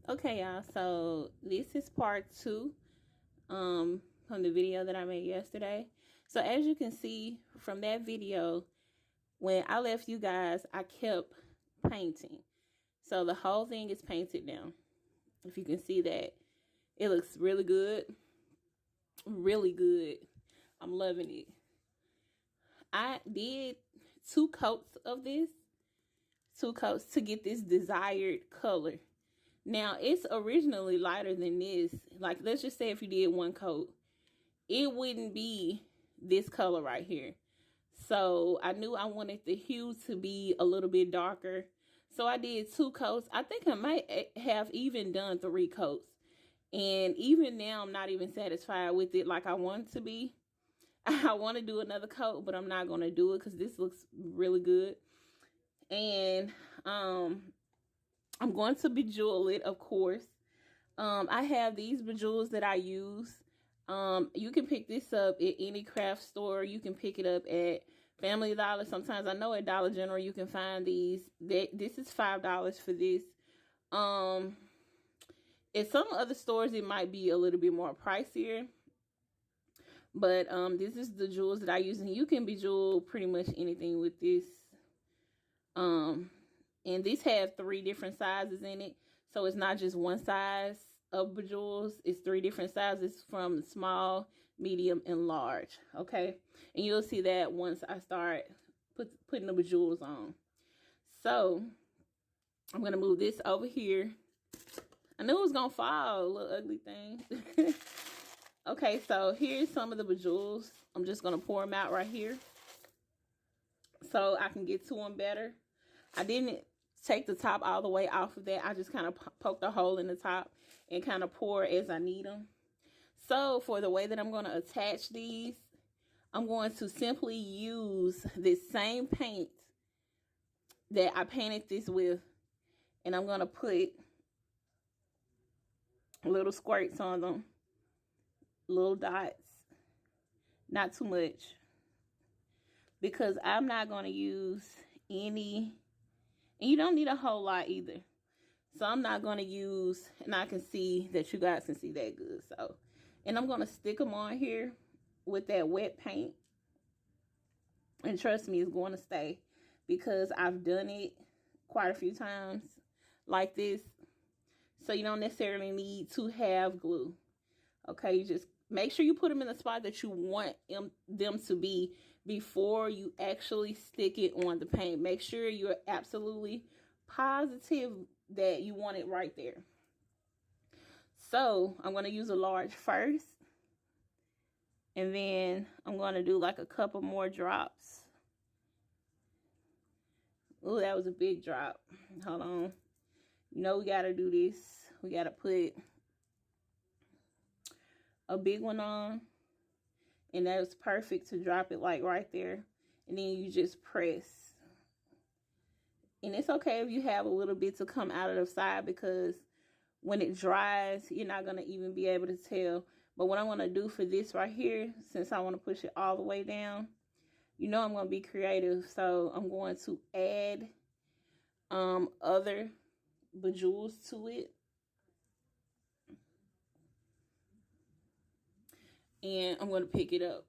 Okay, y'all, so this is part 2 from the video that I made yesterday. So as you can see from that video, when I left you guys, I kept painting. So the whole thing is painted now. If you can see that, it looks really good. Really good. I'm loving it. I did 2 coats of this. 2 coats to get this desired color. Now, it's originally lighter than this. Like, let's just say if you did 1 coat, it wouldn't be this color right here. So I knew I wanted the hue to be a little bit darker. So I did 2 coats. I think I might have even done 3 coats. And even now, I'm not even satisfied with it like I want it to be. I want to do another coat, but I'm not going to do it because this looks really good. And I'm going to bejewel it, of course. I have these bejewels that I use. You can pick this up at any craft store. You can pick it up at Family Dollar. Sometimes I know at Dollar General you can find these. This is $5 for this. At some other stores it might be a little bit more pricier. But this is the jewels that I use, and you can bejewel pretty much anything with this. And these have 3 different sizes in it. So it's not just one size of bejewels. It's 3 different sizes from small, medium, and large. Okay. And you'll see that once I start putting the bejewels on. So I'm going to move this over here. I knew it was going to fall, little ugly thing. Okay. So here's some of the bejewels. I'm just going to pour them out right here so I can get to them better. I didn't take the top all the way off of that. I just kind of poked a hole in the top and kind of pour as I need them. So for the way that I'm going to attach these, I'm going to simply use this same paint that I painted this with. And I'm going to put little squirts on them. Little dots. Not too much. Because I'm not going to use any... And you don't need a whole lot either. So I'm not going to use, and I can see that you guys can see that good. So, and I'm going to stick them on here with that wet paint. And trust me, it's going to stay. Because I've done it quite a few times like this. So you don't necessarily need to have glue. Okay, you just make sure you put them in the spot that you want them to be before you actually stick it on the paint. Make sure you're absolutely positive that you want it right there. So I'm going to use a large first. And then I'm going to do like a couple more drops. Oh, that was a big drop. Hold on. You know we got to do this. We got to put a big one on. And that was perfect to drop it like right there. And then you just press. And it's okay if you have a little bit to come out of the side, because when it dries, you're not going to even be able to tell. But what I'm going to do for this right here, since I want to push it all the way down, you know I'm going to be creative. So I'm going to add other bejewels to it. And I'm going to pick it up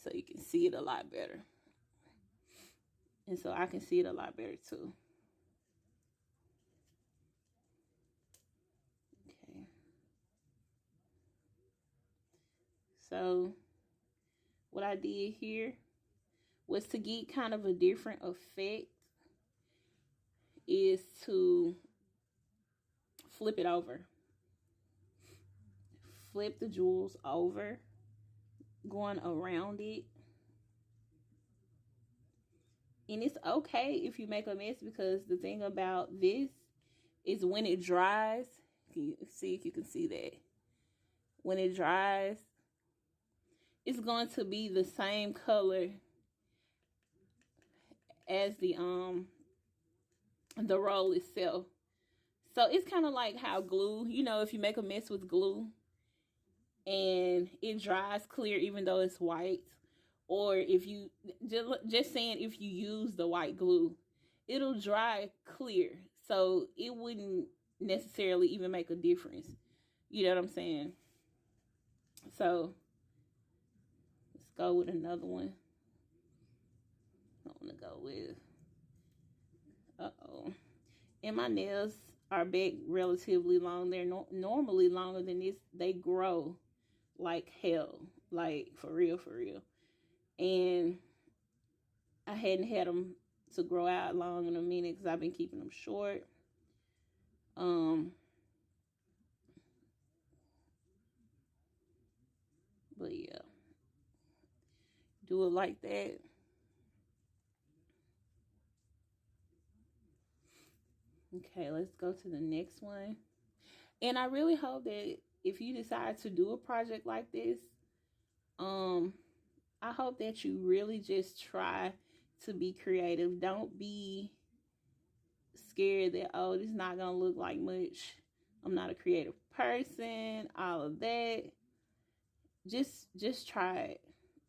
so you can see it a lot better. And so I can see it a lot better too. Okay. So what I did here was to get kind of a different effect is to flip it over. Flip the jewels over, going around it. And it's okay if you make a mess, because the thing about this is when it dries, you see if you can see that. When it dries, it's going to be the same color as the roll itself. So it's kind of like how glue, you know, if you make a mess with glue and it dries clear even though it's white, or if you just saying if you use the white glue, it'll dry clear, so it wouldn't necessarily even make a difference. You know what I'm saying? So let's go with another one. I want to go with, and my nails are back relatively long. They're normally longer than this. They grow like hell, like for real, for real. And I hadn't had them to grow out long in a minute because I've been keeping them short. But yeah, do it like that. Okay, let's go to the next one. And I really hope that if you decide to do a project like this, I hope that you really just try to be creative. Don't be scared that, oh, this is not gonna look like much. I'm not a creative person, all of that. Just try it,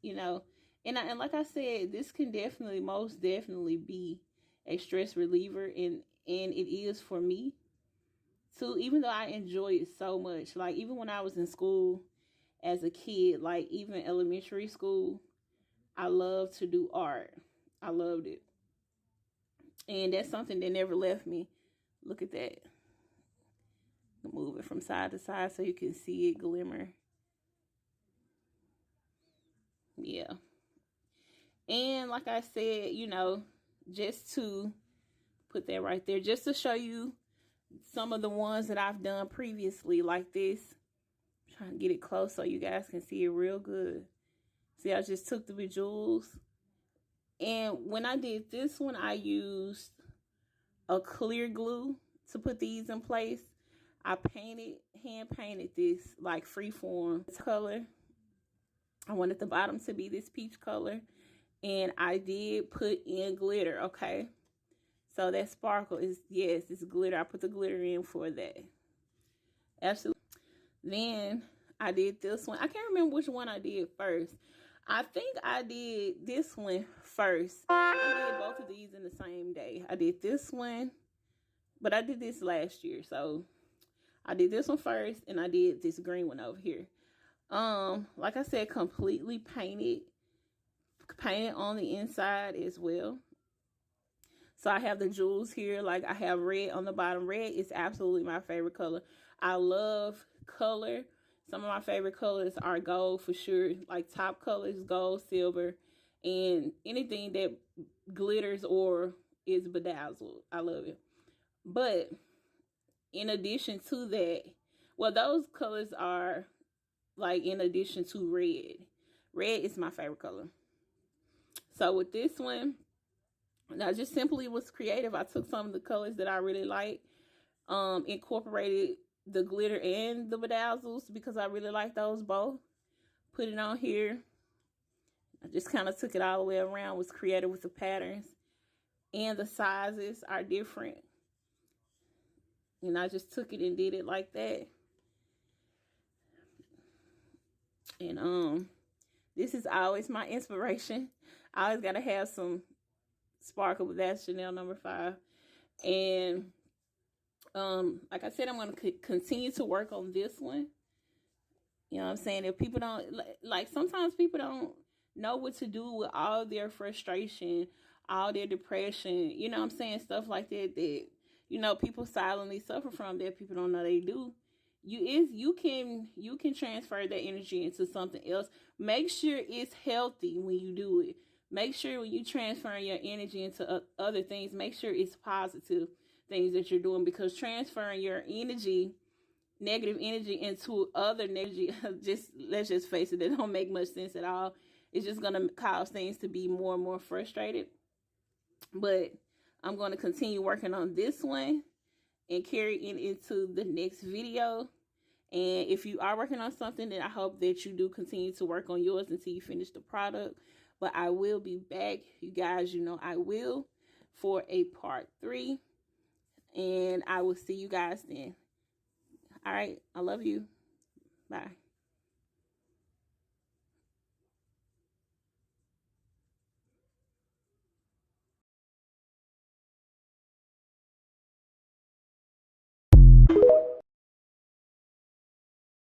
you know. And like I said, this can definitely, most definitely be a stress reliever, and it is for me too, even though I enjoy it so much. Like, even when I was in school as a kid, like even elementary school, I loved to do art. I loved it. And that's something that never left me. Look at that. Move it from side to side so you can see it glimmer. Yeah. And like I said, you know, just to put that right there, just to show you some of the ones that I've done previously like this. I'm trying to get it close so you guys can see it real good. See, I just took the bejewels. And when I did this one, I used a clear glue to put these in place. I hand painted this like freeform color. I wanted the bottom to be this peach color. And I did put in glitter, okay? So that sparkle is, yes, it's glitter. I put the glitter in for that. Absolutely. Then I did this one. I can't remember which one I did first. I think I did this one first. I did both of these in the same day. I did this one, but I did this last year. So I did this one first, and I did this green one over here. Like I said, completely painted on the inside as well. So I have the jewels here. Like, I have red on the bottom. Red is absolutely my favorite color. I love color. Some of my favorite colors are gold for sure. Like, top colors, gold, silver, and anything that glitters or is bedazzled. I love it. But in addition to that, well, those colors are like in addition to red. Red is my favorite color. So with this one, I just simply was creative. I took some of the colors that I really like, incorporated the glitter and the bedazzles because I really like those both. Put it on here. I just kind of took it all the way around, was creative with the patterns. And the sizes are different. And I just took it and did it like that. And this is always my inspiration. I always gotta have some sparkle, but that's Chanel number 5. And like I said, I'm gonna continue to work on this one. You know what I'm saying? If people don't, like, sometimes people don't know what to do with all their frustration, all their depression, you know what I'm saying? Stuff like that, you know, people silently suffer from, that people don't know they do. You can transfer that energy into something else. Make sure it's healthy when you do it. Make sure when you transfer your energy into other things, make sure it's positive things that you're doing, because transferring your energy, negative energy, into other energy, let's just face it, that don't make much sense at all. It's just going to cause things to be more and more frustrated. But I'm going to continue working on this one and carry it into the next video. And if you are working on something, then I hope that you do continue to work on yours until you finish the product. But I will be back, you guys, you know I will, for a part 3. And I will see you guys then. All right, I love you. Bye.